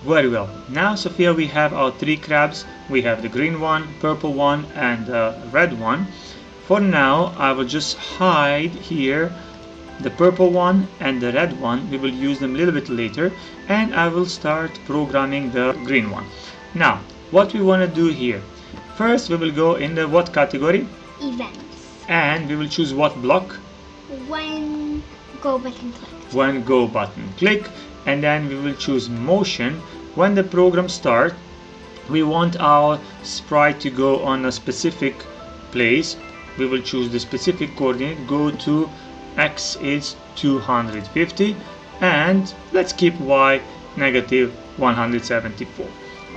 Very well. Now, Sophia, we have our three crabs. We have the green one, purple one, and the red one. For now, I will just hide here the purple one and the red one. We will use them a little bit later, and I will start programming the green one. Now, what we want to do here. First, we will go in the what category? Events. And we will choose what block? When go button clicked. When go button click. And then we will choose motion. When the program starts, we want our sprite to go on a specific place. We will choose the specific coordinate, go to x is 250, and let's keep y negative 174.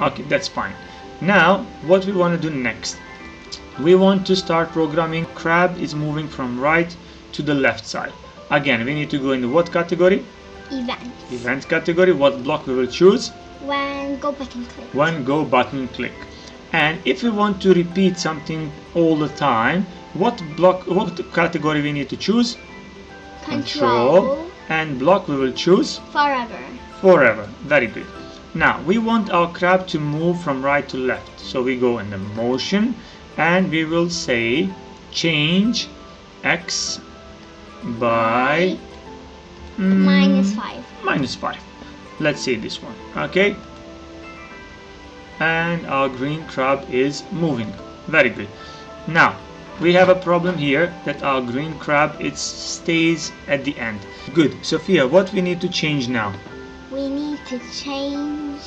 Okay, that's fine. Now, what we want to do next, we want to start programming. Crab is moving from right to the left side. Again, we need to go in the what category? Events. Event category. What block we will choose? When go button click. When go button click. And if we want to repeat something all the time, what category we need to choose? Control. And block we will choose? Forever. Forever. Very good. Now we want our crab to move from right to left. So we go in the motion and we will say change x by -5. -5. Let's say this one. Okay. And our green crab is moving. Very good. Now we have a problem here that our green crab it stays at the end. Good. Sophia, what we need to change now? We need to change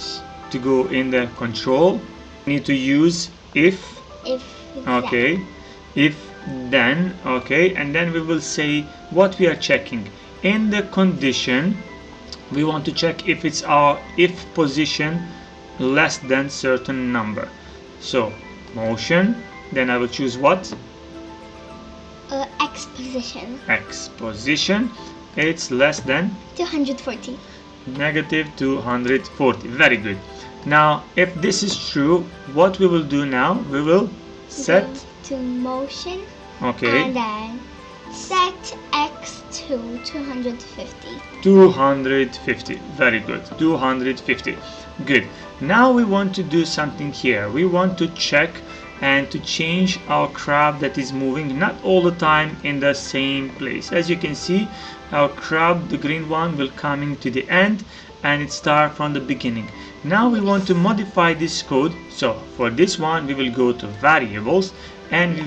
To go in the control, we need to use if. Okay. If then. Okay. And then we will say what we are checking. In the condition, we want to check if it's our if position less than certain number. So motion, then I will choose what? X position. X position. It's less than 240. negative 240. Very good. Now, if this is true, what we will do now? We will set Go to motion. Okay. And then set X to 250. 250. Very good. 250. Good. Now we want to do something here. We want to check and to change our crab that is moving not all the time in the same place. As you can see, our crab, the green one, will coming to the end and it start from the beginning. Now we want to modify this code. So for this one, we will go to variables and we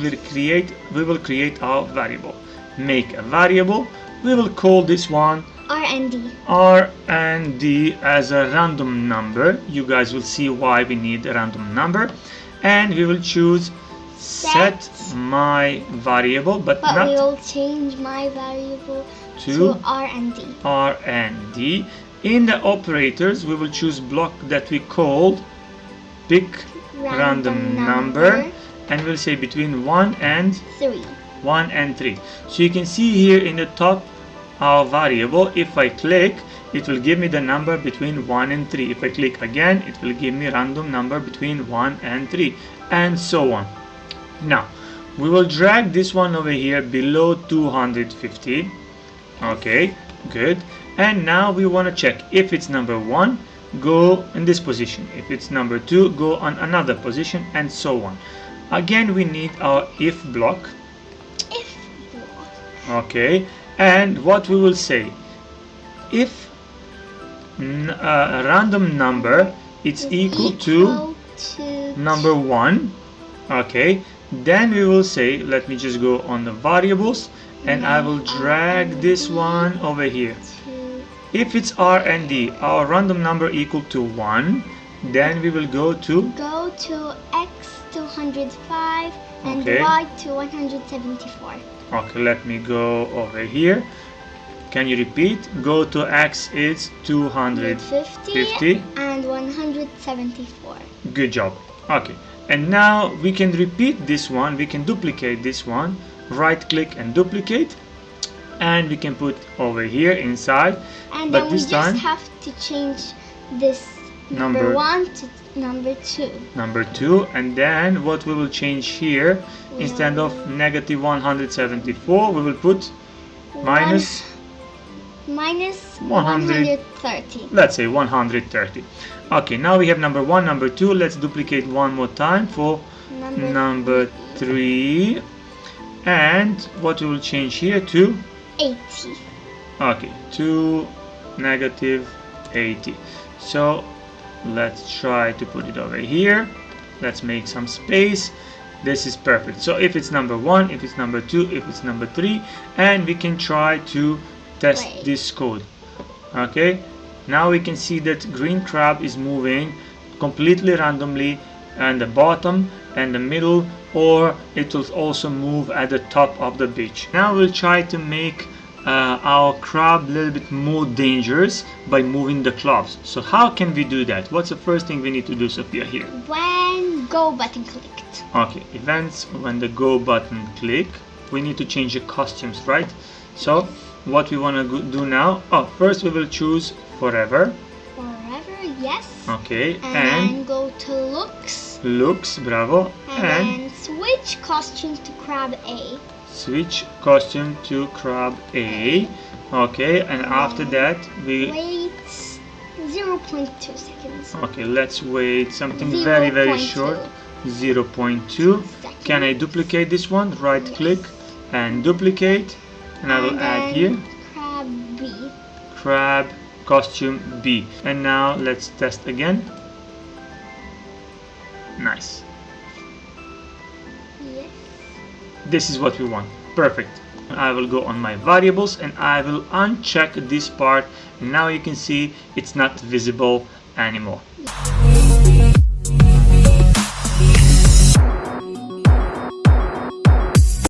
will create our variable. Make a variable. We will call this one R and D as a random number. You guys will see why we need a random number. And we will choose set my variable, but not we will change my variable to R and D. R and D. In the operators, we will choose block that we called pick random number, and we'll say between 1 and 3. 1 and 3. So you can see here in the top our variable. If I click, it will give me the number between 1 and 3. If I click again, it will give me random number between 1 and 3, and so on. Now we will drag this one over here below 250. Okay, good. And now we want to check if it's number 1, go in this position. If it's number 2, go on another position, and so on. Again, we need our if block. Okay, and what we will say, if a random number it's equal to number 1, okay, then we will say, let me just go on the variables and I will drag this one over here. If it's R and D, our random number equal to 1, then we will go to X to 105 and Y to 174. Okay, let me go over here. Can you repeat? Go to X is 250 and 174. Good job. Okay, and now we can repeat this one. We can duplicate this one. Right click and duplicate, and we can put over here inside. And but then this we time just have to change this number 1 to number 2. Number 2, and then what we will change here, instead of negative 174, we will put minus minus 100. 130. Let's say 130. Okay, now we have number 1, number 2. Let's duplicate one more time for number 3. And what we will change here to 80. okay, to negative 80. So let's try to put it over here. Let's make some space. This is perfect. So if it's number 1, if it's number 2, if it's number 3, and we can try to test this code. Okay, now we can see that green crab is moving completely randomly at the bottom and the middle, or it will also move at the top of the beach. Now we'll try to make our crab a little bit more dangerous by moving the clubs. So how can we do that? What's the first thing we need to do, Sofia, here? When go button clicked. Okay, events, when the go button click, we need to change the costumes, right? So what we want to do now, first we will choose forever. Forever, yes. Okay, and then go to looks. Looks, bravo. And then switch costumes to crab A. Switch costume to crab A. Okay, and after that we wait 0.2 seconds. Okay, let's wait something very short. 0.2. Can I duplicate this one? Right click and duplicate, and I will add here crab B. Crab costume B. And now let's test again. Nice. Yes. This is what we want. Perfect. I will go on my variables and I will uncheck this part, and now you can see it's not visible anymore.